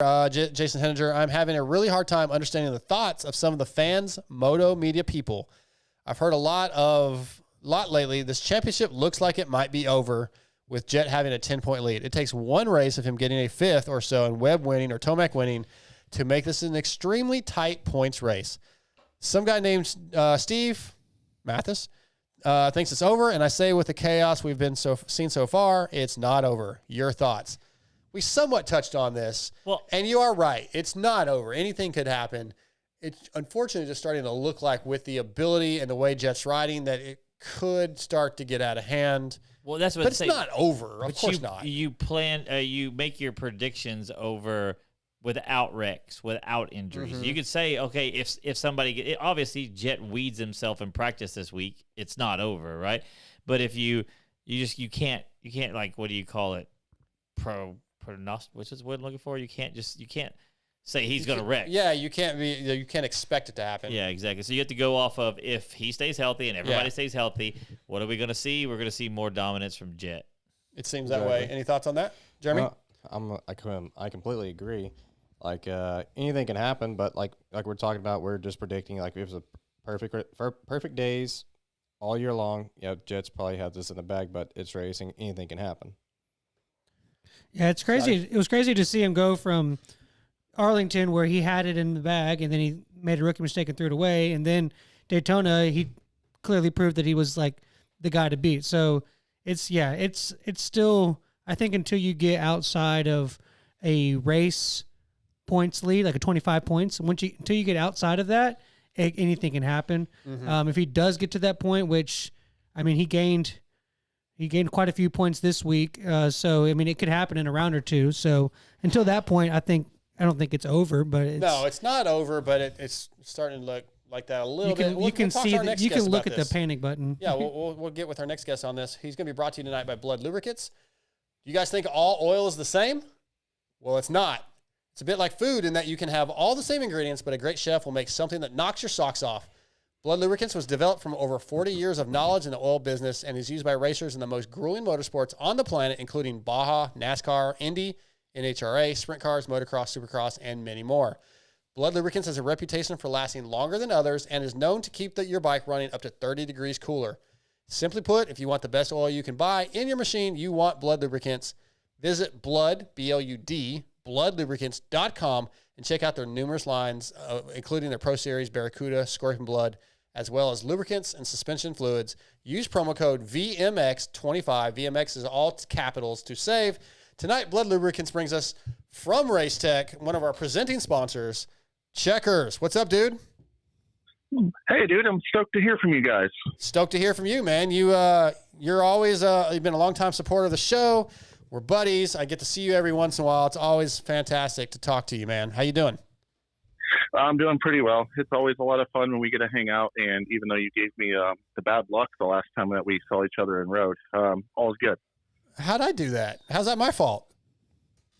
Jason Henninger. I'm having a really hard time understanding the thoughts of some of the fans, moto media people. I've heard a lot lately. This championship looks like it might be over with Jet having a 10-point lead. It takes one race of him getting a fifth or so and Webb winning or Tomac winning to make this an extremely tight points race. Some guy named Steve Mathis thinks it's over, and I say with the chaos we've been seen so far, it's not over. Your thoughts? We somewhat touched on this, and you are right. It's not over. Anything could happen. It's unfortunately just starting to look like with the ability and the way Jet's riding that it could start to get out of hand. Well, that's what but it's not over. Of course not. You plan, you make your predictions over without wrecks, without injuries. Mm-hmm. You could say, okay, if somebody obviously Jet weeds himself in practice this week, it's not over, right? But if you can't like, what do you call it? Which is what I'm looking for. You can't say he's going to wreck. Yeah, you can't expect it to happen. Yeah, exactly. So you have to go off of if he stays healthy and everybody stays healthy, what are we going to see? We're going to see more dominance from Jet. It seems that way. Any thoughts on that, Jeremy? I completely agree. Like anything can happen, but like we're talking about, we're just predicting like if it's a perfect days all year long. Yeah, Jets probably have this in the bag, but it's racing. Anything can happen. Yeah, it's crazy. It was crazy to see him go from Arlington, where he had it in the bag, and then he made a rookie mistake and threw it away. And then Daytona, he clearly proved that he was like the guy to beat. So it's still, I think, until you get outside of a race points lead, like a 25 points, until you get outside of that, anything can happen. Mm-hmm. If he does get to that point, which, I mean, he gained quite a few points this week. So, I mean, it could happen in a round or two. So until that point, I don't think it's over, but it's not over, but it's starting to look like that a little bit. You can look at the panic button. Yeah, we'll get with our next guest on this. He's going to be brought to you tonight by Blood Lubricants. Do you guys think all oil is the same? Well, it's not. It's a bit like food in that you can have all the same ingredients, but a great chef will make something that knocks your socks off. Blood Lubricants was developed from over 40 years of knowledge in the oil business and is used by racers in the most grueling motorsports on the planet, including Baja, NASCAR, Indy, NHRA, sprint cars, motocross, supercross, and many more. Blood Lubricants has a reputation for lasting longer than others and is known to keep your bike running up to 30 degrees cooler. Simply put, if you want the best oil you can buy in your machine, you want Blood Lubricants. Visit bloodlubricants.com and check out their numerous lines, including their Pro Series, Barracuda, Scorpion Blood, as well as lubricants and suspension fluids. Use promo code VMX25. VMX is all capitals to save. Tonight, Blood Lubricants brings us from Race Tech, one of our presenting sponsors, Checkerz. What's up, dude? Hey, dude, I'm stoked to hear from you guys. Stoked to hear from you, man. You're always you've been a longtime supporter of the show. We're buddies. I get to see you every once in a while. It's always fantastic to talk to you, man. How you doing? I'm doing pretty well. It's always a lot of fun when we get to hang out, and even though you gave me the bad luck the last time that we saw each other in road, all is good. How'd I do that? How's that my fault?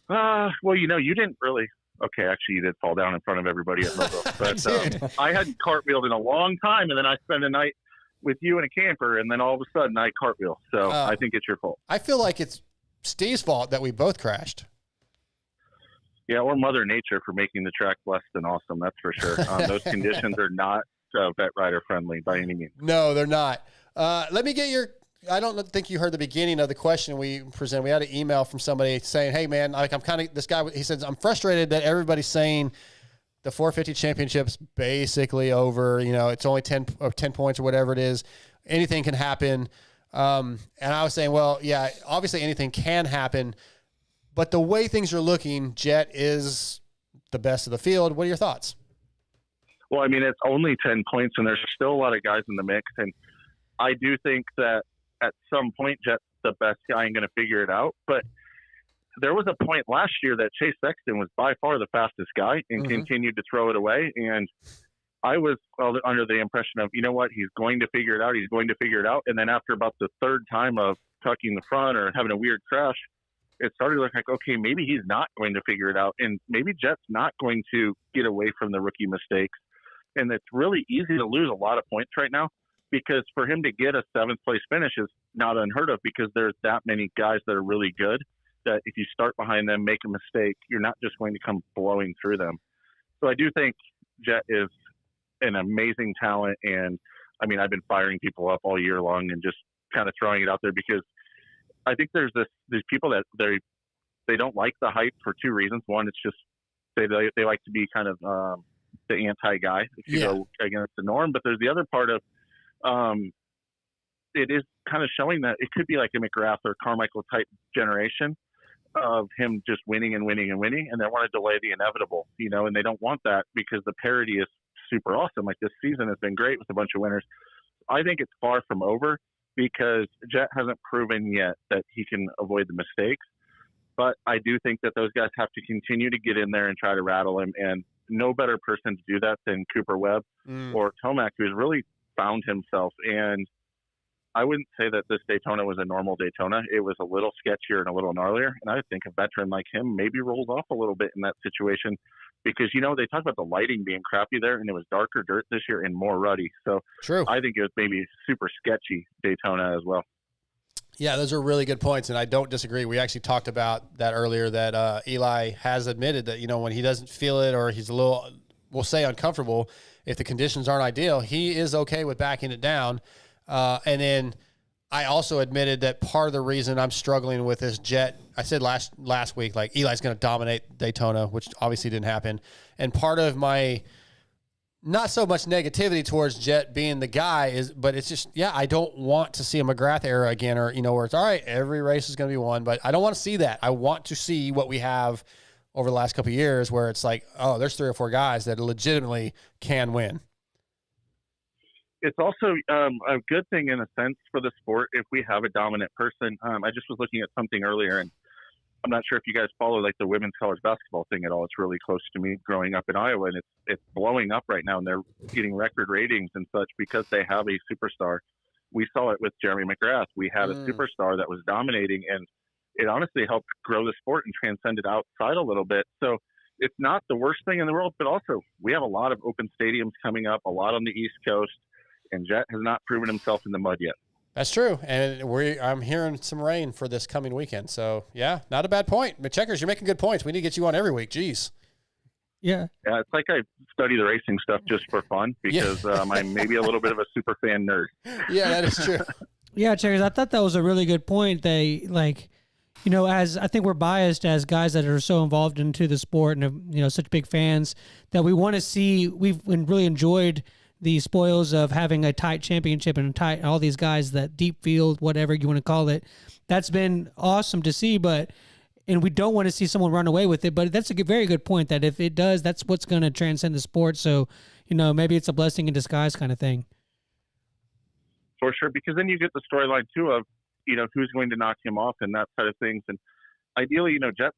Well, you didn't really. Okay, actually, you did fall down in front of everybody at Moto. But I hadn't cartwheeled in a long time, and then I spent a night with you in a camper, and then all of a sudden I cartwheel. So I think it's your fault. I feel like it's Steve's fault that we both crashed. Yeah, or Mother Nature for making the track less than awesome. That's for sure. Those conditions are not vet rider friendly by any means. No, they're not. Let me get your. I don't think you heard the beginning of the question we presented. We had an email from somebody saying, "Hey, man, I'm kind of this guy." He says, "I'm frustrated that everybody's saying the 450 championship's basically over. It's only 10 points or whatever it is. Anything can happen." And I was saying, well, yeah, obviously anything can happen, but the way things are looking, Jet is the best of the field. What are your thoughts? Well, I mean, it's only 10 points, and there's still a lot of guys in the mix, and I do think that at some point, Jet's the best guy and going to figure it out. But there was a point last year that Chase Sexton was by far the fastest guy and continued to throw it away. And I was under the impression of, you know what, he's going to figure it out. He's going to figure it out. And then after about the third time of tucking the front or having a weird crash, it started to look like, okay, maybe he's not going to figure it out. And maybe Jet's not going to get away from the rookie mistakes. And it's really easy to lose a lot of points right now, because for him to get a 7th place finish is not unheard of, because there's that many guys that are really good that if you start behind them, make a mistake, you're not just going to come blowing through them. So I do think Jet is an amazing talent. And I mean, I've been firing people up all year long and just kind of throwing it out there because I think there's these people that they don't like the hype for two reasons. One, it's just they like to be kind of the anti guy if you go against the norm. But there's the other part of it is kind of showing that it could be like a McGrath or Carmichael type generation of him just winning and winning and winning, and they want to delay the inevitable, and they don't want that because the parity is super awesome. Like this season has been great with a bunch of winners. I think it's far from over because Jet hasn't proven yet that he can avoid the mistakes. But I do think that those guys have to continue to get in there and try to rattle him. And no better person to do that than Cooper Webb or Tomac, who's really found himself. And I wouldn't say that this Daytona was a normal Daytona. It was a little sketchier and a little gnarlier. And I think a veteran like him maybe rolls off a little bit in that situation because, they talk about the lighting being crappy there, and it was darker dirt this year and more ruddy. So True. I think it was maybe super sketchy Daytona as well. Yeah, those are really good points, and I don't disagree. We actually talked about that earlier, that Eli has admitted that, when he doesn't feel it or he's a little, we'll say, uncomfortable, if the conditions aren't ideal, he is okay with backing it down. And then I also admitted that part of the reason I'm struggling with this Jet, I said last week, like Eli's going to dominate Daytona, which obviously didn't happen. And part of my not so much negativity towards Jet being the guy but it's just, I don't want to see a McGrath era again, or, where it's all right, every race is going to be won, but I don't want to see that. I want to see what we have over the last couple of years where it's like, oh, there's 3 or 4 guys that legitimately can win. It's also a good thing in a sense for the sport if we have a dominant person. I just was looking at something earlier, and I'm not sure if you guys follow like the women's college basketball thing at all. It's really close to me growing up in Iowa, and it's blowing up right now, and they're getting record ratings and such because they have a superstar. We saw it with Jeremy McGrath. We had a superstar that was dominating, and it honestly helped grow the sport and transcend it outside a little bit. So it's not the worst thing in the world, but also we have a lot of open stadiums coming up, a lot on the East Coast, and Jet has not proven himself in the mud yet. That's true, and I'm hearing some rain for this coming weekend. So, not a bad point. But Checkerz, you're making good points. We need to get you on every week. Jeez. Yeah. Yeah, it's like I study the racing stuff just for fun because I'm maybe a little bit of a super fan nerd. Yeah, that is true. Yeah, Checkerz, I thought that was a really good point. They, as I think we're biased as guys that are so involved into the sport and, such big fans that we want to see, we've really enjoyed the spoils of having a tight championship and all these guys, that deep field, whatever you want to call it. That's been awesome to see, and we don't want to see someone run away with it. But that's a very good point that if it does, that's what's going to transcend the sport. So, maybe it's a blessing in disguise kind of thing. For sure, because then you get the storyline too of, who's going to knock him off and that side of things. And ideally, Jet's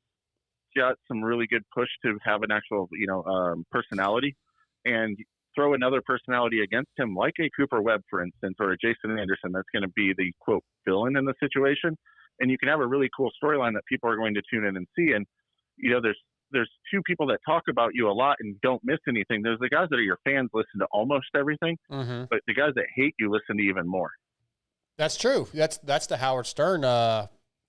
got some really good push to have an actual, personality, and throw another personality against him, like a Cooper Webb, for instance, or a Jason Anderson, that's going to be the, quote, villain in the situation. And you can have a really cool storyline that people are going to tune in and see. And, there's 2 people that talk about you a lot and don't miss anything. There's the guys that are your fans, listen to almost everything, but the guys that hate you listen to even more. That's true. That's the Howard Stern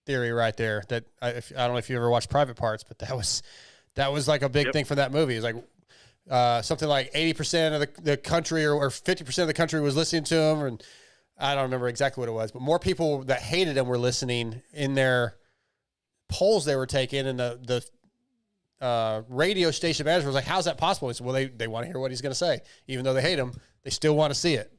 theory right there. That I don't know if you ever watched Private Parts, but that was like a big thing for that movie. It's like something like 80% of the country or 50% of the country was listening to him, and I don't remember exactly what it was, but more people that hated him were listening in their polls they were taking, and the radio station manager was like, how's that possible? He said, well, they want to hear what he's going to say. Even though they hate him, they still want to see it.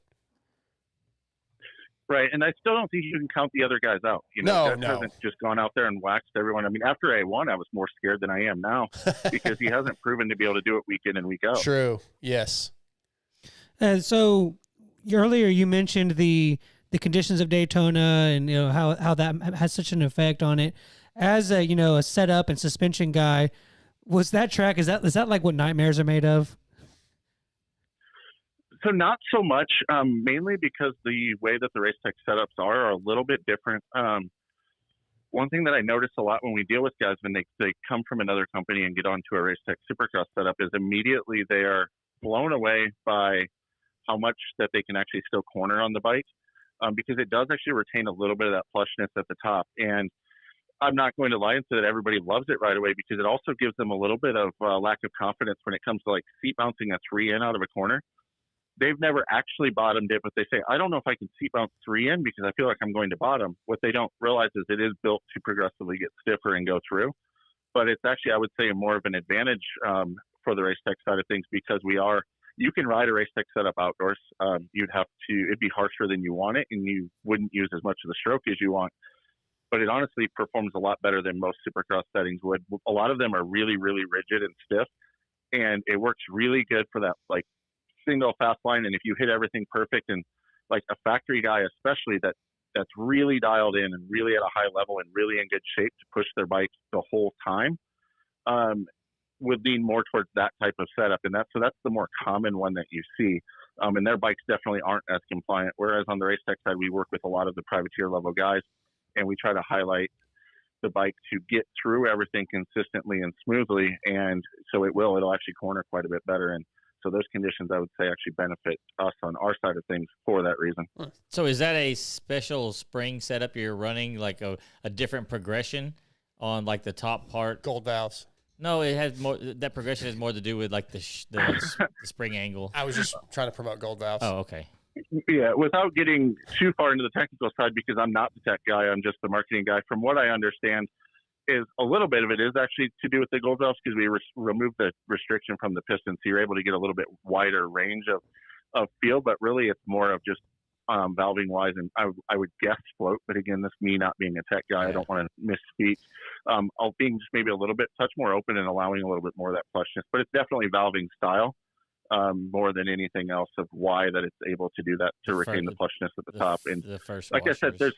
Right, and I still don't think you can count the other guys out. No. Hasn't just gone out there and waxed everyone. I mean, after A1, I was more scared than I am now because he hasn't proven to be able to do it week in and week out. True, yes. And so earlier you mentioned the conditions of Daytona and how that has such an effect on it. As a setup and suspension guy, was that track is that like what nightmares are made of? So not so much, mainly because the way that the race tech setups are a little bit different. One thing that I notice a lot when we deal with guys when they come from another company and get onto a race tech supercross setup is immediately they are blown away by how much that they can actually still corner on the bike, because it does actually retain a little bit of that plushness at the top. And I'm not going to lie and say that everybody loves it right away, because it also gives them a little bit of lack of confidence when it comes to like seat bouncing a 3 in out of a corner. They've never actually bottomed it, but they say, I don't know if I can seat bounce 3 in because I feel like I'm going to bottom. What they don't realize is it is built to progressively get stiffer and go through. But it's actually, I would say, more of an advantage for the race tech side of things, because you can ride a race tech setup outdoors. It'd be harsher than you want it, and you wouldn't use as much of the stroke as you want. But it honestly performs a lot better than most Supercross settings would. A lot of them are really, really rigid and stiff, and it works really good for that like single fast line. And if you hit everything perfect, and like a factory guy especially that's really dialed in and really at a high level and really in good shape to push their bike the whole time, would lean more towards that type of setup. And that's the more common one that you see. And their bikes definitely aren't as compliant. Whereas on the race tech side, we work with a lot of the privateer level guys, and we try to highlight the bike to get through everything consistently and smoothly. And so it'll actually corner quite a bit better. And so those conditions, I would say, actually benefit us on our side of things for that reason. So is that a special spring setup you're running, like a different progression on like the top part? Gold valves. No, it has more. That progression has more to do with like the spring angle. I was just trying to promote gold valves. Oh, okay. Yeah, without getting too far into the technical side, because I'm not the tech guy, I'm just the marketing guy. From what I understand, is a little bit of it is actually to do with the gold valves, because we removed the restriction from the piston, so you're able to get a little bit wider range of feel. But really, it's more of just valving wise, and I would guess float. But again, this me not being a tech guy, I don't want to misspeak. I'll being just maybe a little bit touch more open and allowing a little bit more of that plushness. But it's definitely valving style. More than anything else of why that it's able to do that to retain the plushness at the top. And the first like washers. I said,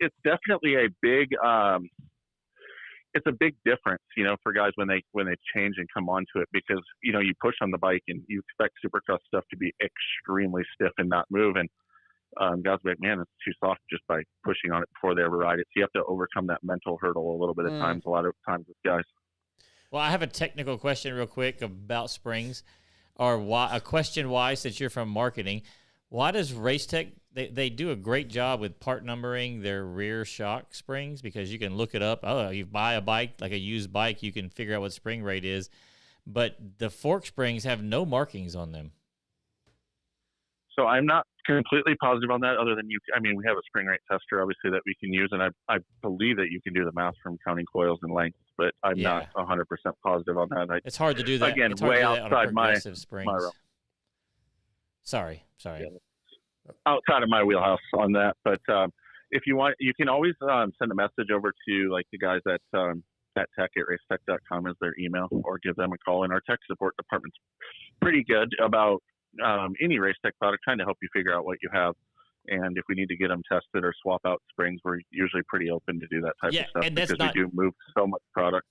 it's definitely a big, it's a big difference, for guys when they change and come onto it, because, you push on the bike and you expect Supercross stuff to be extremely stiff and not move. And guys will be like, man, it's too soft just by pushing on it before they ever ride it. So you have to overcome that mental hurdle a little bit of times, a lot of times with guys. Well, I have a technical question real quick about springs. Or why, a question why, since you're from marketing, why does Racetech, they do a great job with part numbering their rear shock springs, because you can look it up. Oh, you buy a bike, like a used bike, you can figure out what spring rate is. But the fork springs have no markings on them. So I'm not completely positive on that, other than we have a spring rate tester, obviously, that we can use. And I believe that you can do the math from counting coils and lengths, but I'm not 100% positive on that. It's hard to do that. Again, it's way hard to do that outside on my springs. realm. Sorry. Yeah. Outside of my wheelhouse on that. But if you want, you can always send a message over to like the guys at racetech.com is their email, or give them a call. And our tech support department's pretty good about any race tech product, trying to help you figure out what you have. And if we need to get them tested or swap out springs, we're usually pretty open to do that type of stuff, and because we do move so much product.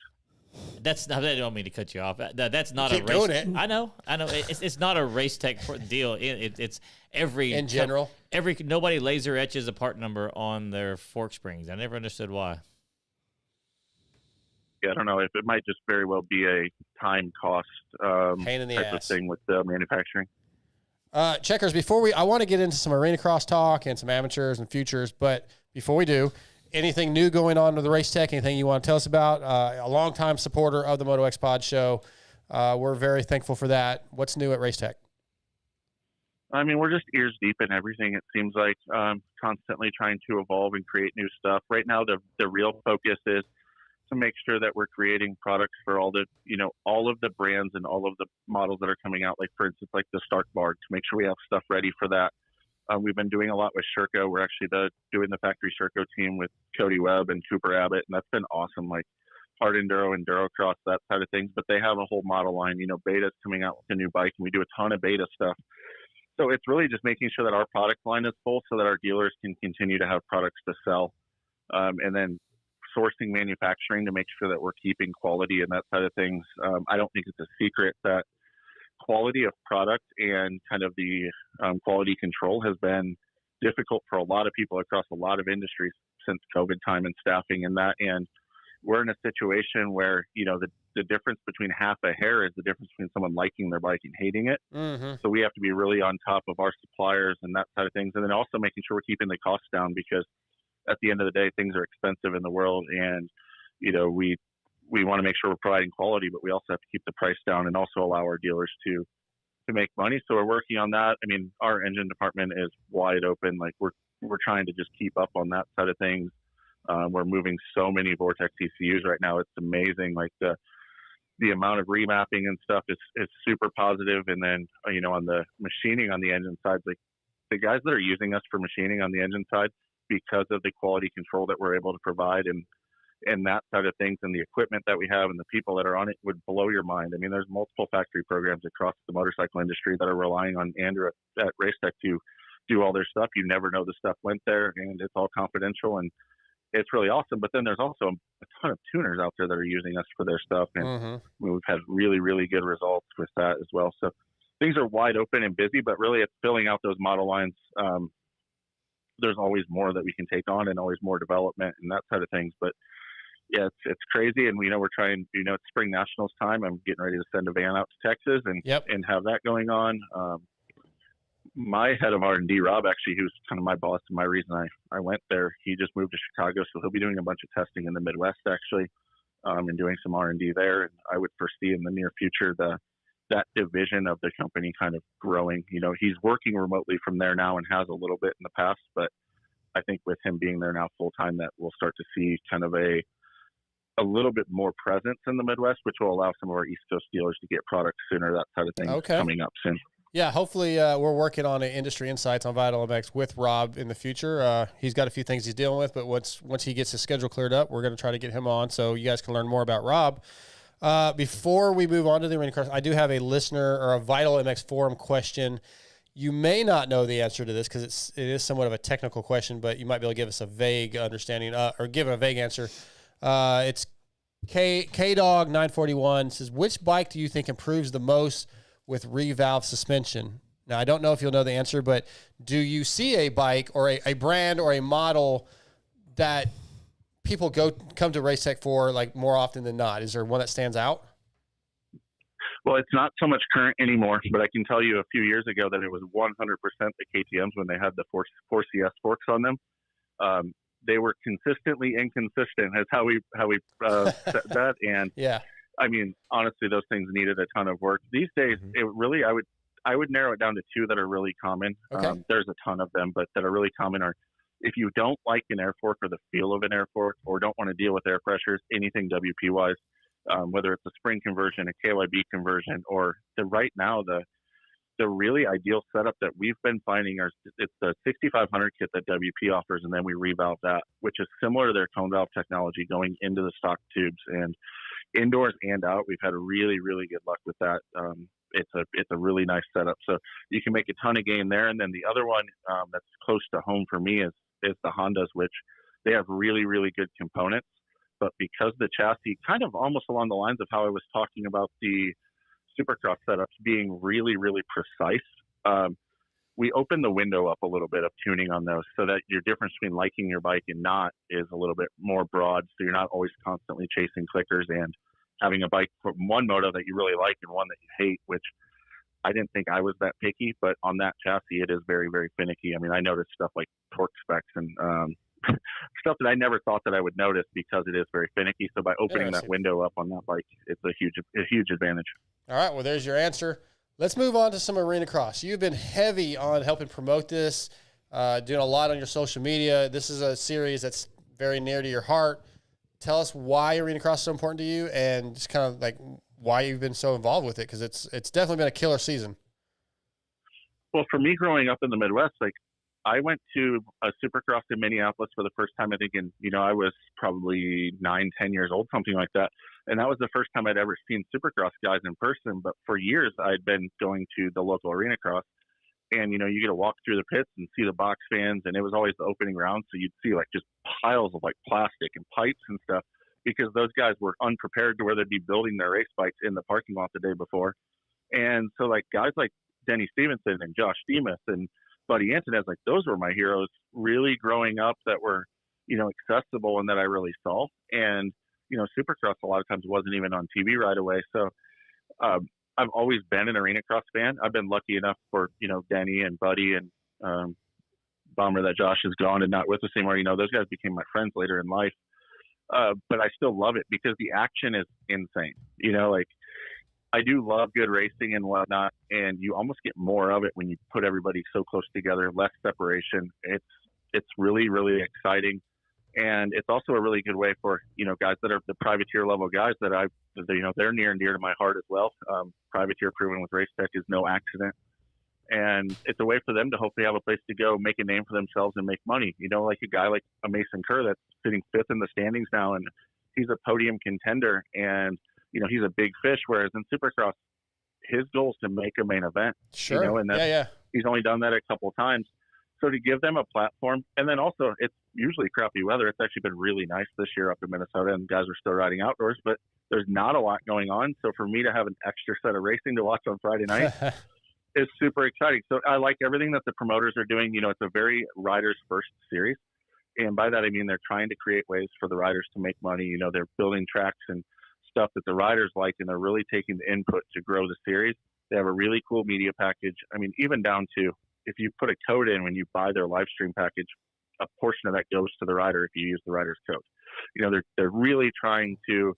That's not. I don't mean to cut you off. That's not Keep a race. doing it. I know. It's not a race tech deal. It's every In general. Nobody laser etches a part number on their fork springs. I never understood why. Yeah, I don't know if it might just very well be a time cost Pain in the type ass. of thing with the manufacturing. Checkerz, I want to get into some arena cross talk and some amateurs and futures, but before we do, anything new going on with the race tech? Anything you want to tell us about? A longtime supporter of the MotoXpod show. We're very thankful for that. What's new at race tech? We're just ears deep in everything. It seems like constantly trying to evolve and create new stuff. Right now, the real focus is to make sure that we're creating products for all of the brands and all of the models that are coming out. Like, for instance, like the Stark Bar, to make sure we have stuff ready for that. We've been doing a lot with Sherco. We're actually doing the factory Sherco team with Cody Webb and Cooper Abbott, and that's been awesome. Like hard enduro, cross, that side of things. But they have a whole model line. Beta's coming out with a new bike, and we do a ton of Beta stuff. So it's really just making sure that our product line is full, so that our dealers can continue to have products to sell, and then sourcing manufacturing to make sure that we're keeping quality and that side of things. I don't think it's a secret that quality of product and kind of the quality control has been difficult for a lot of people across a lot of industries since COVID time and staffing and that. And we're in a situation where, the difference between half a hair is the difference between someone liking their bike and hating it. Mm-hmm. So we have to be really on top of our suppliers and that side of things. And then also making sure we're keeping the costs down, because at the end of the day, things are expensive in the world, and we want to make sure we're providing quality, but we also have to keep the price down and also allow our dealers to make money. So we're working on that. I mean, our engine department is wide open. Like we're trying to just keep up on that side of things. We're moving so many Vortex ECUs right now. It's amazing. Like the amount of remapping and stuff is super positive. And then, on the machining on the engine side, like the guys that are using us for machining on the engine side, because of the quality control that we're able to provide and that side of things and the equipment that we have and the people that are on it would blow your mind. I mean, there's multiple factory programs across the motorcycle industry that are relying on Andrew at Racetech to do all their stuff. You never know the stuff went there, and it's all confidential, and it's really awesome. But then there's also a ton of tuners out there that are using us for their stuff, and we've had really, really good results with that as well. So things are wide open and busy, but really it's filling out those model lines. There's always more that we can take on and always more development and that side of things. But yeah, it's crazy. And we're trying, it's spring nationals time. I'm getting ready to send a van out to Texas and have that going on. My head of R&D, Rob, actually, who's kind of my boss and my reason I went there, he just moved to Chicago. So he'll be doing a bunch of testing in the Midwest actually, and doing some R&D there. And I would foresee in the near future, that division of the company kind of growing. He's working remotely from there now and has a little bit in the past, but I think with him being there now full time, that we'll start to see kind of a little bit more presence in the Midwest, which will allow some of our East Coast dealers to get products sooner, that side of things coming up soon. Yeah, hopefully we're working on an industry insights on Vital MX with Rob in the future. He's got a few things he's dealing with, but once he gets his schedule cleared up, we're going to try to get him on so you guys can learn more about Rob. Before we move on to the arena cars, I do have a listener or a Vital MX forum question. You may not know the answer to this because it is somewhat of a technical question, but you might be able to give us a vague understanding or give a vague answer. It's K-Dog 941 says, which bike do you think improves the most with revalve suspension? Now, I don't know if you'll know the answer, but do you see a bike or a brand or a model that people come to Racetech for like more often than not? Is there one that stands out? Well, it's not so much current anymore, but I can tell you a few years ago that it was 100% the KTMs when they had the 4CS forks on them. They were consistently inconsistent as how we set that. And I mean, honestly, those things needed a ton of work. These days, it really, I would narrow it down to two that are really common. Okay. There's a ton of them, but that are really common are if you don't like an air fork or the feel of an air fork or don't want to deal with air pressures, anything WP wise, whether it's a spring conversion, a KYB conversion, or right now, the really ideal setup that we've been finding it's the 6500 kit that WP offers, and then we revalve that, which is similar to their cone valve technology going into the stock tubes and indoors and out. We've had really, really good luck with that. It's a really nice setup. So you can make a ton of gain there. And then the other one that's close to home for me is the Hondas, which they have really, really good components. But because the chassis, kind of almost along the lines of how I was talking about the Supercross setups being really, really precise, we open the window up a little bit of tuning on those so that your difference between liking your bike and not is a little bit more broad. So you're not always constantly chasing clickers and having a bike from one moto that you really like and one that you hate, which I didn't think I was that picky, but on that chassis, it is very, very finicky. I mean, I noticed stuff like torque specs and stuff that I never thought that I would notice because it is very finicky. So by opening that window up on that bike, it's a huge advantage. All right. Well, there's your answer. Let's move on to some arena cross. You've been heavy on helping promote this, doing a lot on your social media. This is a series that's very near to your heart. Tell us why arena cross is so important to you and just kind of like why you've been so involved with it, because it's definitely been a killer season. Well, for me growing up in the Midwest, like I went to a Supercross in Minneapolis for the first time, I think I was probably 9-10 years old, something like that. And that was the first time I'd ever seen Supercross guys in person. But for years I'd been going to the local arena cross, and, you get to walk through the pits and see the box fans. And it was always the opening round. So you'd see like just piles of like plastic and pipes and stuff, because those guys were unprepared to where they'd be building their race bikes in the parking lot the day before. And so like guys like Denny Stevenson and Josh Demas and Buddy Antonez, like those were my heroes really growing up that were, accessible and that I really saw. And, Supercross a lot of times wasn't even on TV right away. So I've always been an arena cross fan. I've been lucky enough for, Denny and Buddy and bummer that Josh is gone and not with us anymore. You know, those guys became my friends later in life. But I still love it because the action is insane. You know, like I do love good racing and whatnot, and you almost get more of it when you put everybody so close together, less separation. It's really, really exciting. And it's also a really good way for, you know, guys that are the privateer level guys that you know, they're near and dear to my heart as well. Privateer proven with Race Tech is no accident. And it's a way for them to hopefully have a place to go, make a name for themselves and make money. You know, like a guy like a Mason Kerr that's sitting 5th in the standings now, and he's a podium contender, and, you know, he's a big fish. Whereas in Supercross, his goal is to make a main event. Sure. You know, and that's, he's only done that a couple of times. So to give them a platform, and then also it's usually crappy weather. It's actually been really nice this year up in Minnesota, and guys are still riding outdoors, but there's not a lot going on. So for me to have an extra set of racing to watch on Friday night is super exciting. So I like everything that the promoters are doing. You know, it's a very riders first series. And by that, I mean, they're trying to create ways for the riders to make money. You know, they're building tracks and stuff that the riders like, and they're really taking the input to grow the series. They have a really cool media package. I mean, even down to if you put a code in when you buy their live stream package, a portion of that goes to the rider if you use the rider's code. You know, they're really trying to,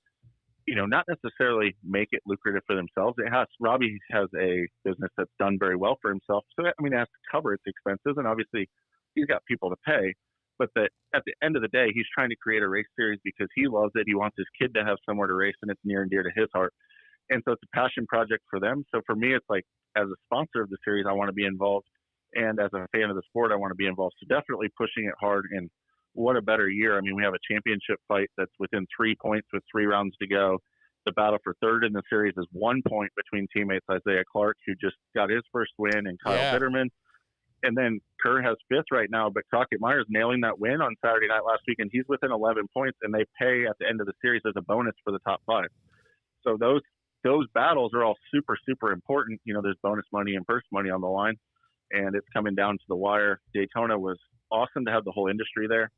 you know, not necessarily make it lucrative for themselves. Robbie has a business that's done very well for himself. So, I mean, it has to cover its expenses, and obviously he's got people to pay. But that at the end of the day, he's trying to create a race series because he loves it. He wants his kid to have somewhere to race, and it's near and dear to his heart. And so it's a passion project for them. So for me, it's like, as a sponsor of the series, I want to be involved. And as a fan of the sport, I want to be involved. So definitely pushing it hard. And what a better year. I mean, we have a championship fight that's within 3 points with 3 rounds to go. The battle for third in the series is 1 point between teammates Isaiah Clark, who just got his first win, and Kyle Bitterman. And then Kerr has 5th right now, but Crockett Myers nailing that win on Saturday night last week, and he's within 11 points, and they pay at the end of the series as a bonus for the top 5. So those battles are all super, super important. You know, there's bonus money and purse money on the line, and it's coming down to the wire. Daytona was awesome to have the whole industry there.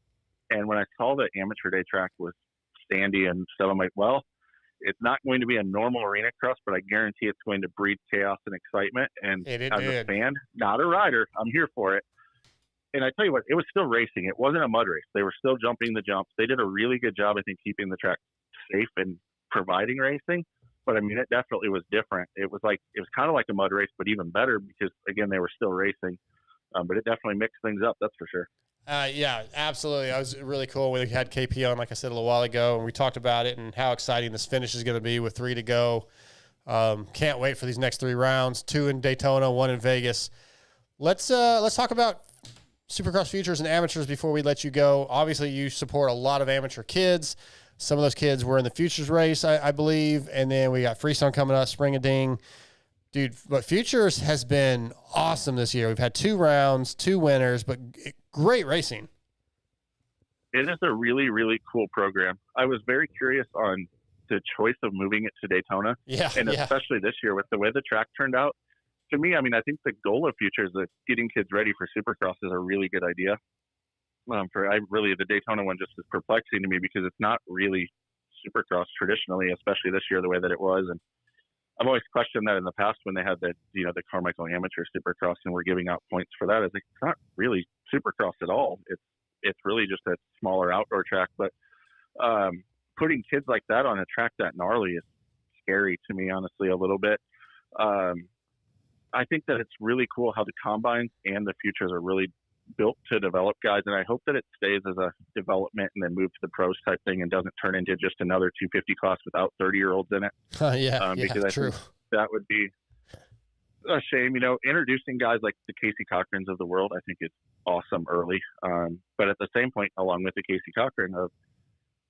And when I saw the amateur day track was standy and stuff, I'm like, well, it's not going to be a normal arena cross, but I guarantee it's going to breed chaos and excitement. And as a fan, not a rider, I'm here for it. And I tell you what, it was still racing. It wasn't a mud race. They were still jumping the jumps. They did a really good job, I think, keeping the track safe and providing racing. But I mean, it definitely was different. It was kind of like a mud race, but even better because, again, they were still racing. But it definitely mixed things up, that's for sure. Yeah, absolutely. That was really cool. We had KP on, like I said, a little while ago, and we talked about it and how exciting this finish is going to be with 3 to go. Can't wait for these next 3 rounds, 2 in Daytona, 1 in Vegas. Let's talk about Supercross Futures and amateurs before we let you go. Obviously, you support a lot of amateur kids. Some of those kids were in the Futures race, I believe, and then we got Freestone coming up, Spring-a-Ding. Dude, but Futures has been awesome this year. We've had 2 rounds, 2 winners, but great racing. It is a really, really cool program. I was very curious on the choice of moving it to Daytona. Especially this year with the way the track turned out. To me, I mean, I think the goal of Futures is getting kids ready for Supercross is a really good idea. The Daytona one just is perplexing to me because it's not really Supercross traditionally, especially this year, the way that it was. And I've always questioned that in the past when they had the Carmichael Amateur Supercross and we're giving out points for that. I was like, it's not really Supercross at all. It's really just a smaller outdoor track. But putting kids like that on a track that gnarly is scary to me, honestly, a little bit. I think that it's really cool how the combines and the Futures are really built to develop guys, and I hope that it stays as a development and then move to the pros type thing and doesn't turn into just another 250 class without 30-year-olds in it. Because I think that would be a shame. You know, introducing guys like the Casey Cochrans of the world, I think is awesome early. But at the same point, along with the Casey Cochran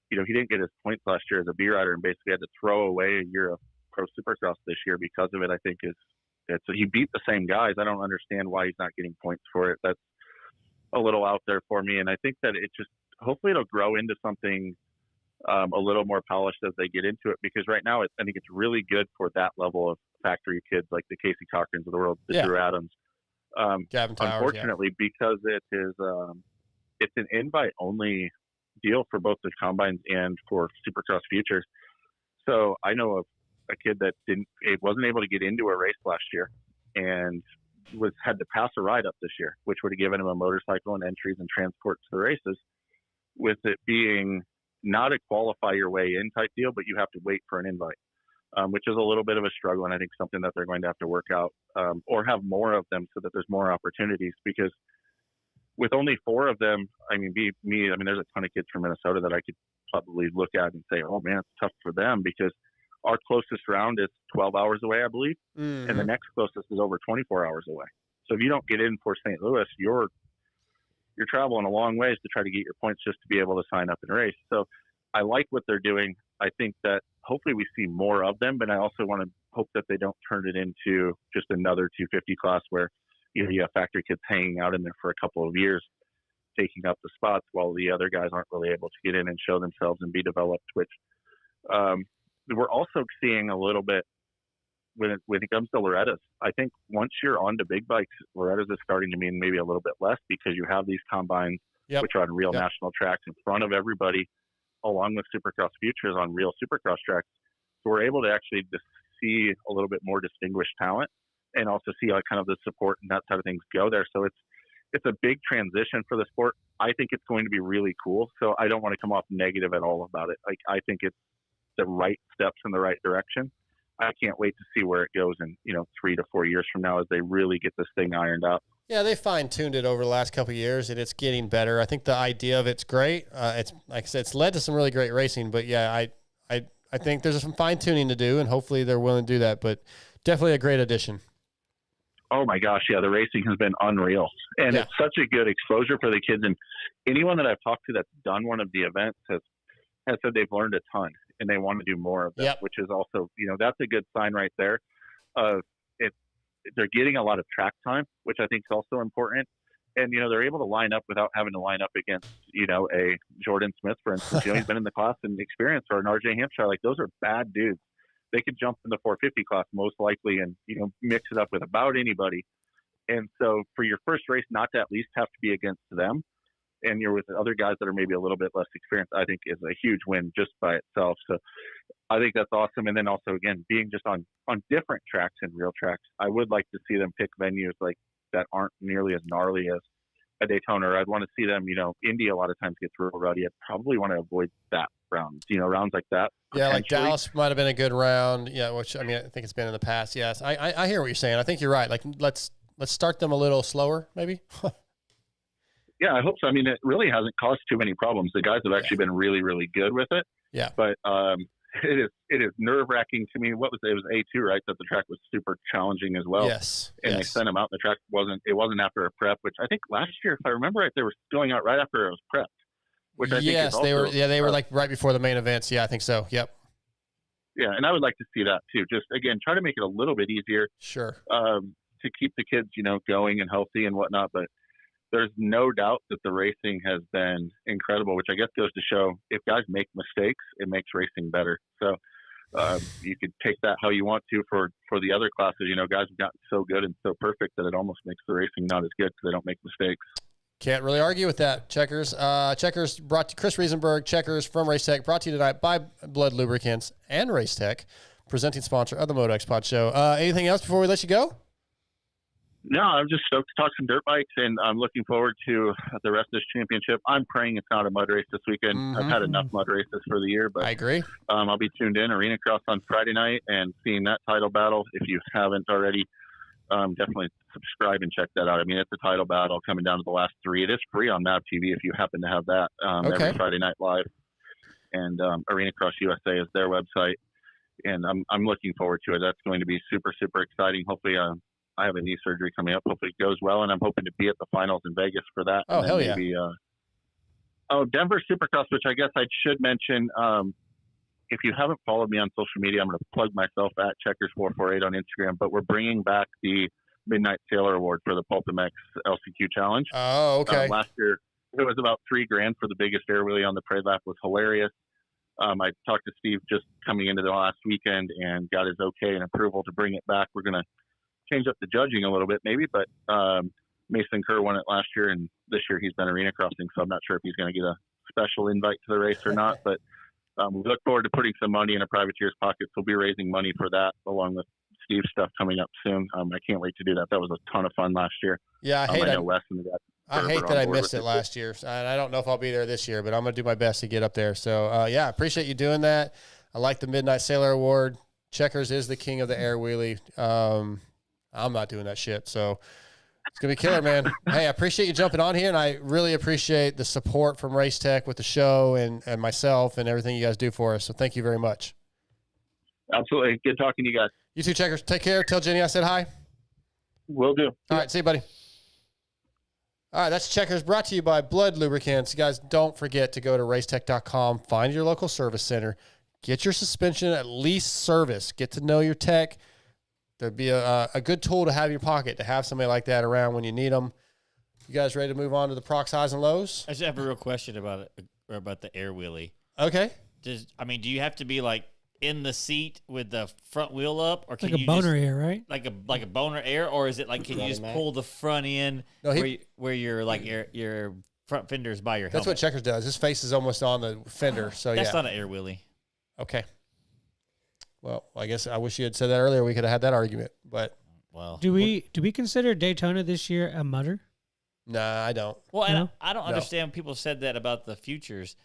he didn't get his points last year as a B rider and basically had to throw away a year of pro Supercross this year because of it. I think he beat the same guys. I don't understand why he's not getting points for it. That's a little out there for me. And I think that hopefully it'll grow into something a little more polished as they get into it, because right now I think it's really good for that level of factory kids like the Casey Cochrans of the world, the Drew Adams. Gavin Towers, unfortunately, because it is it's an invite only deal for both the combines and for Supercross Futures. So I know of a kid that wasn't able to get into a race last year, and had to pass a ride up this year, which would have given him a motorcycle and entries and transport to the races, with it being not a qualify your way in type deal, but you have to wait for an invite, which is a little bit of a struggle. And I think something that they're going to have to work out, or have more of them so that there's more opportunities, because with only 4 of them, I mean, there's a ton of kids from Minnesota that I could probably look at and say, oh man, it's tough for them, because our closest round is 12 hours away, I believe. Mm-hmm. And the next closest is over 24 hours away. So if you don't get in for St. Louis, you're traveling a long ways to try to get your points just to be able to sign up and race. So I like what they're doing. I think that hopefully we see more of them, but I also want to hope that they don't turn it into just another 250 class where, you know, you have factory kids hanging out in there for a couple of years, taking up the spots while the other guys aren't really able to get in and show themselves and be developed, which we're also seeing a little bit when it comes to Loretta's. I think once you're on to big bikes, Loretta's is starting to mean maybe a little bit less, because you have these combines, which are on real national tracks in front of everybody, along with Supercross Futures on real Supercross tracks. So we're able to actually see a little bit more distinguished talent, and also see like kind of the support and that side of things go there. So it's a big transition for the sport. I think it's going to be really cool. So I don't want to come off negative at all about it. Like, I think it's the right steps in the right direction. I can't wait to see where it goes in, 3 to 4 years from now, as they really get this thing ironed out. Yeah, they fine-tuned it over the last couple of years, and it's getting better. I think the idea of it's great. It's like I said, it's led to some really great racing. But yeah, I think there's some fine-tuning to do, and hopefully they're willing to do that. But definitely a great addition. Oh my gosh, yeah, the racing has been unreal, and it's such a good exposure for the kids. And anyone that I've talked to that's done one of the events has said they've learned a ton, and they want to do more of that, which is also, that's a good sign right there. They're getting a lot of track time, which I think is also important. And, they're able to line up without having to line up against, a Jordan Smith, for instance. He's been in the class and experienced, or an RJ Hampshire. Like, those are bad dudes. They could jump in the 450 class most likely and, mix it up with about anybody. And so for your first race, not to at least have to be against them, and you're with other guys that are maybe a little bit less experienced, I think is a huge win just by itself. So I think that's awesome. And then also, again, being just on different tracks and real tracks, I would like to see them pick venues like that aren't nearly as gnarly as a Daytona. Or I'd want to see them, Indy a lot of times gets real rowdy. I'd probably want to avoid that rounds, rounds like that. Yeah, like Dallas might have been a good round. Yeah, which, I think it's been in the past. Yes, I hear what you're saying. I think you're right. Like, let's start them a little slower, maybe. Yeah, I hope so. It really hasn't caused too many problems. The guys have actually been really, really good with it. Yeah. But it is nerve-wracking to me. What was it? It was A2, right? That the track was super challenging as well. Yes. And they sent them out. The track wasn't after a prep, which I think last year, if I remember right, they were going out right after it was prepped. Which I think is also, they were like right before the main events. Yeah, I think so. Yep. Yeah, and I would like to see that too. Just again, try to make it a little bit easier. Sure. To keep the kids, going and healthy and whatnot. But there's no doubt that the racing has been incredible, which I guess goes to show if guys make mistakes, it makes racing better. So you could take that how you want to for the other classes. Guys have gotten so good and so perfect that it almost makes the racing not as good because they don't make mistakes. Can't really argue with that. Checkerz. Checkerz brought to Chris Riesenberg. Checkerz from Race Tech, brought to you tonight by Blood Lubricants and Race Tech, presenting sponsor of the MotoXpod show. Anything else before we let you go? No, I'm just stoked to talk some dirt bikes, and I'm looking forward to the rest of this championship. I'm praying it's not a mud race this weekend. Mm-hmm. I've had enough mud races for the year, but I agree. I'll be tuned in Arena Cross on Friday night and seeing that title battle. If you haven't already, definitely subscribe and check that out. It's a title battle coming down to the last 3. It is free on Nav TV if you happen to have that every Friday night live. And Arena Cross USA is their website, and I'm looking forward to it. That's going to be super, super exciting. Hopefully, I have a knee surgery coming up. Hopefully it goes well, and I'm hoping to be at the finals in Vegas for that. Oh, hell maybe, yeah. Denver Supercross, which I guess I should mention. If you haven't followed me on social media, I'm going to plug myself at Checkerz448 on Instagram, but we're bringing back the Midnight Sailor Award for the PulpMX LCQ Challenge. Oh, okay. Last year, it was about $3,000 for the biggest air wheelie on the parade lap. Was hilarious. I talked to Steve just coming into the last weekend and got his okay and approval to bring it back. We're going to change up the judging a little bit maybe, but Mason Kerr won it last year, and this year he's been arena crossing, so I'm not sure if he's going to get a special invite to the race or not, but we look forward to putting some money in a privateer's pockets. We'll be raising money for that along with Steve stuff coming up soon. I can't wait to do that. That was a ton of fun last year. Yeah, I know Wes and the guys. I hate that I missed it last year. And I don't know if I'll be there this year, but I'm going to do my best to get up there. So, yeah, I appreciate you doing that. I like the Midnight Sailor Award. Checkerz is the king of the air wheelie. I'm not doing that shit. So it's going to be killer, man. Hey, I appreciate you jumping on here, and I really appreciate the support from Race Tech with the show and myself and everything you guys do for us. So thank you very much. Absolutely. Good talking to you guys. You too, Checkerz. Take care. Tell Jenny I said hi. Will do. All right. See you, buddy. All right, that's Checkerz, brought to you by Blood Lubricants. You guys, don't forget to go to racetech.com, find your local service center, get your suspension at least serviced, get to know your tech. There'd be a good tool to have in your pocket, to have somebody like that around when you need them. You guys ready to move on to the ProX highs and lows? I just have a real question about it, about the air wheelie. Okay. Do you have to be like in the seat with the front wheel up, or can Like a you boner just, air, right? like a boner air, or is it like can you just pull the front in where you're like your front fender is by your That's helmet? what Checkerz does. His face is almost on the fender, so That's yeah. not an air wheelie. Okay. Well, I guess I wish you had said that earlier. We could have had that argument, but Well, Do we consider Daytona this year a mutter? nah, I don't. Well, and No? I don't No. understand. People said that about the Futures.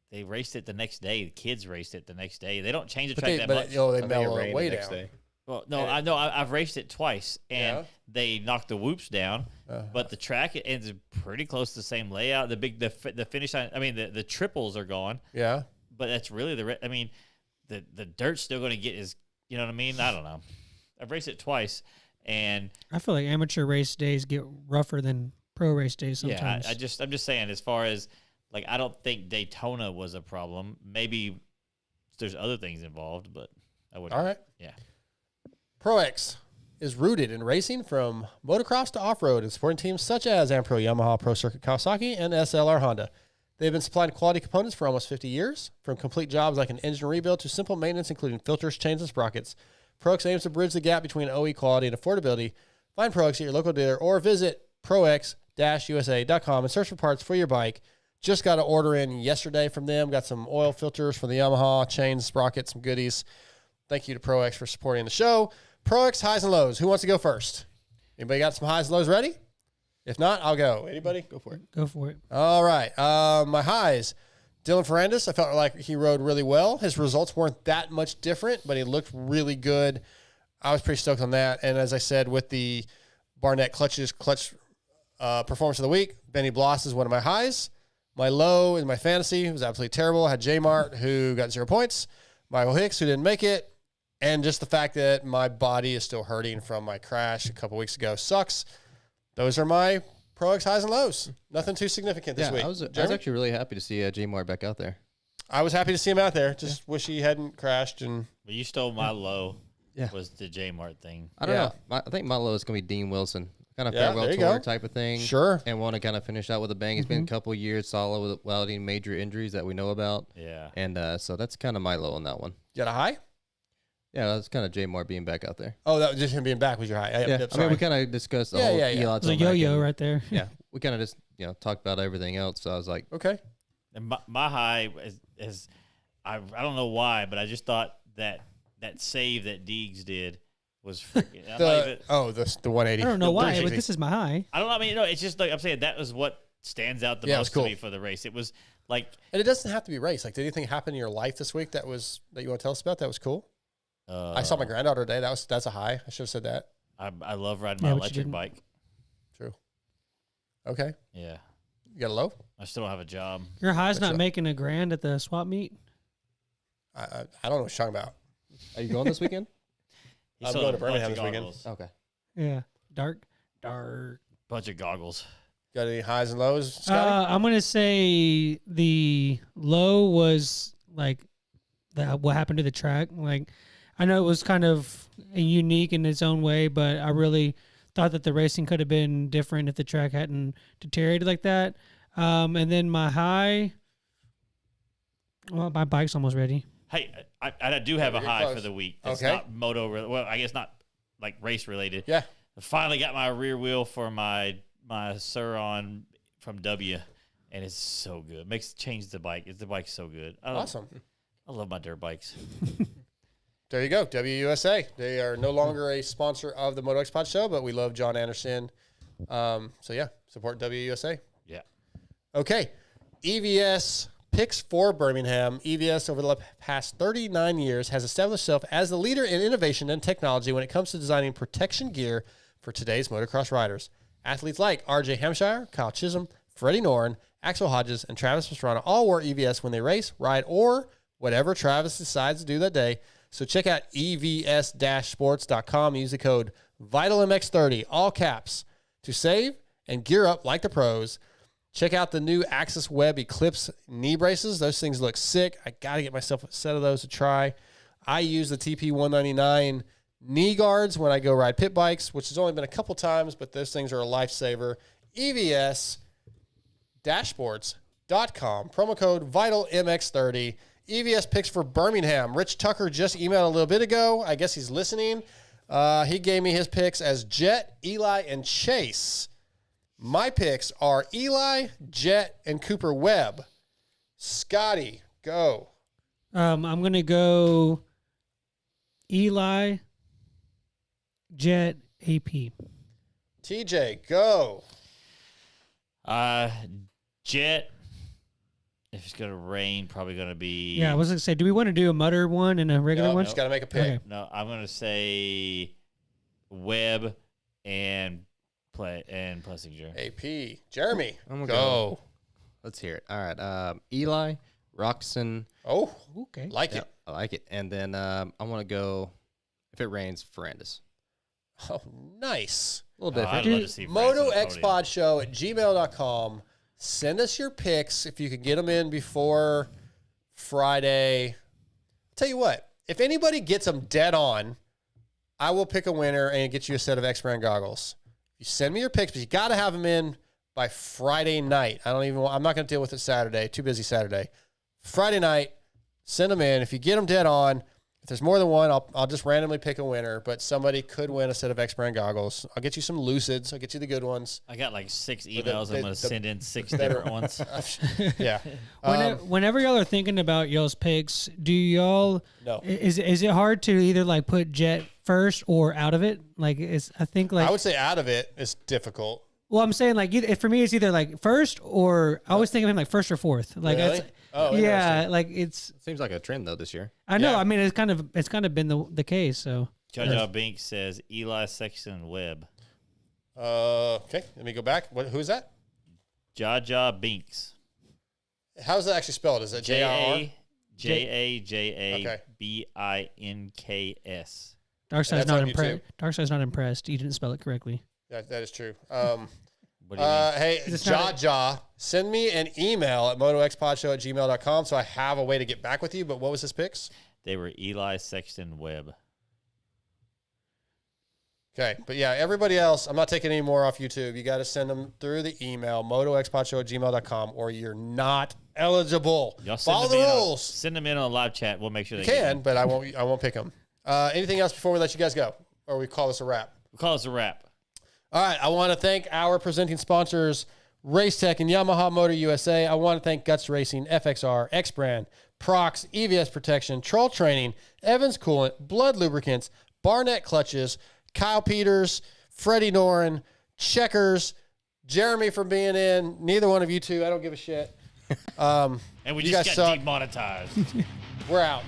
They raced it the next day. The kids raced it the next day. They don't change the track that much. They mellow it way down. Well, no, I know. I've raced it twice, and Yeah? they knocked the whoops down. Uh, But the track ends pretty close to the same layout. The finish line. I mean, the triples are gone. Yeah. But that's really the dirt's still going to get his. You know what I mean? I don't know. I've raced it twice, and I feel like amateur race days get rougher than pro race days sometimes. yeah, I'm just saying, as far as like, I don't think Daytona was a problem. Maybe there's other things involved, but I wouldn't. All right. Yeah. ProX is rooted in racing from motocross to off-road and supporting teams such as Ampro, Yamaha, Pro Circuit Kawasaki, and SLR Honda. They've been supplying quality components for almost 50 years, from complete jobs like an engine rebuild to simple maintenance, including filters, chains, and sprockets. ProX aims to bridge the gap between OE quality and affordability. Find ProX at your local dealer or visit prox-usa.com and search for parts for your bike. Just got an order in yesterday from them. Got some oil filters for the Yamaha, chains, sprockets, some goodies. Thank you to ProX for supporting the show. ProX highs and lows. Who wants to go first? Anybody got some highs and lows ready? If not, I'll go. Anybody? Go for it. Go for it. All right. My highs. Dylan Ferrandis, I felt like he rode really well. His results weren't that much different, but he looked really good. I was pretty stoked on that. And as I said, with the Barnett clutch performance of the week, Benny Bloss is one of my highs. My low in my fantasy was absolutely terrible. I had J Mart, who got 0 points. Michael Hicks, who didn't make it. And just the fact that my body is still hurting from my crash a couple weeks ago sucks. Those are my ProX highs and lows. Nothing too significant this week. I was Jeremy? actually really happy to see J Mar back out there. I was happy to see him out there. Just wish he hadn't crashed. And But you stole my low. Yeah. Was the J Mart thing. I don't Yeah. know. I think my low is going to be Dean Wilson. Kind of Yeah, farewell there you tour go. type of thing. Sure. And want to kind of finish out with a bang. It's been a couple years solid without any major injuries that we know about. Yeah. And so that's kind of my low on that one. You got a high? Yeah, that's kind of J Mar being back out there. Oh, that was just him being back was your high. Yeah, I mean, we kind of discussed the whole yeah. Elon It's a yo-yo right there. Yeah, we kind of just talked about everything else. So I was like, Okay. And my high is I don't know why, but I just thought that save that Deegs did was freaking. The 180. I don't know The why, but 360. this is my high. I don't know. I mean, it's just like I'm saying that was what stands out the Yeah, it most was cool. to me for the race. It was like And it doesn't have to be race. Like, did anything happen in your life this week that you want to tell us about? That was cool. I saw my granddaughter today. That's a high. I should have said that. I love riding my Yeah, but you electric didn't. bike. True. Okay. Yeah, You got a low? I still don't have a job. Your high's That's not right. making a grand at the swap meet. I don't know what you're talking about. "Are you going this weekend?" He I'm sold going a to Birmingham bunch of this weekend. goggles. Okay. Yeah, dark. Bunch of goggles. Got any highs and lows, Scotty? I'm gonna say the low was like what happened to the track. Like, I know it was kind of unique in its own way, but I really thought that the racing could have been different if the track hadn't deteriorated like that. And then my high, well, my bike's almost ready. Hey, I do have a You're high close. for the week. It's Okay. not well, I guess not like race related. Yeah. I finally got my rear wheel for my Suron from W, and it's so good. Changed the bike. The bike's so good. Awesome. I love my dirt bikes. There you go, WUSA. They are no longer a sponsor of the MotoXpod show, but we love John Anderson. So yeah, support WUSA. Yeah. Okay, EVS Picks for Birmingham. EVS over the past 39 years has established itself as the leader in innovation and technology when it comes to designing protection gear for today's motocross riders. Athletes like RJ Hampshire, Kyle Chisholm, Freddie Noren, Axel Hodges, and Travis Pastrana all wore EVS when they race, ride, or whatever Travis decides to do that day. So check out evs-sports.com. Use the code VITALMX30, all caps, to save and gear up like the pros. Check out the new Axis Web Eclipse knee braces. Those things look sick. I got to get myself a set of those to try. I use the TP199 knee guards when I go ride pit bikes, which has only been a couple times, but those things are a lifesaver. EVS-sports.com. Promo code VITALMX30. EVS Picks for Birmingham. Rich Tucker just emailed a little bit ago. I guess he's listening. He gave me his picks as Jet, Eli, and Chase. My picks are Eli, Jet, and Cooper Webb. Scotty, go. I'm going to go Eli, Jet, AP. TJ, go. Jet. If it's going to rain, probably going to be... Yeah, I was going to say, do we want to do a mutter one and a regular one? Just got to make a pick. Okay. No, I'm going to say Webb and Plessinger. AP. Jeremy, I'm gonna go. Let's hear it. All right. Eli, Roxon. Oh, Okay. like Yeah, it. I like it. And then I want to go, if it rains, Ferrandis. Oh, nice. A little I'd different. love to see France on the podium. MotoXpod@gmail.com. Send us your picks if you could get them in before Friday. Tell you what, if anybody gets them dead on, I will pick a winner and get you a set of X-Brand goggles. You send me your picks, but you got to have them in by Friday night. I'm not going to deal with it Saturday. Too busy Saturday. Friday night, send them in. If you get them dead on, if there's more than one, I'll just randomly pick a winner, but somebody could win a set of X-Brand goggles. I'll get you some Lucids. I'll get you the good ones. I got like 6 emails. I'm going to send in 6 better- different ones. Yeah. Whenever y'all are thinking about y'all's picks, do y'all No. is it hard to either like put Jet first or out of it? Like I think like I would say out of it is difficult. well, I'm saying like for me it's either like first or I always think of him like first or fourth. Like Really? that's Oh, yeah, interesting. like it's Seems like a trend, though, this year. I know. Yeah. I mean it's kind of been the case. So Jaja Binks says Eli, Sexton, Webb. Okay, let me go back. Who's that? Jaja Binks. How's that actually spelled? Is it J-I-R? JAJABINKS. Darkside's that's not on impressed. YouTube? Darkside's not impressed. You didn't spell it correctly. That is true. What do you mean? Hey, It's not Jaja, send me an email at motoxpodshow@gmail.com so I have a way to get back with you. But what was his picks? They were Eli, Sexton, Webb. Okay, but yeah, everybody else, I'm not taking any more off YouTube. You got to send them through the email, motoxpodshow@gmail.com, or you're not eligible. Y'all send Follow them the in rules. Send them in on live chat. We'll make sure You they get can, in. but I won't pick them. Anything else before we let you guys go? Or we call this a wrap? We'll call this a wrap. All right, I want to thank our presenting sponsors, Racetech and Yamaha Motor USA. I want to thank Guts Racing, FXR, X-Brand, ProX, EVS Protection, Troll Training, Evans Coolant, Blood Lubricants, Barnett Clutches, Kyle Peters, Freddie Noren, Checkerz, Jeremy for being in. Neither one of you two, I don't give a shit. And we You just guys got suck. demonetized. We're out.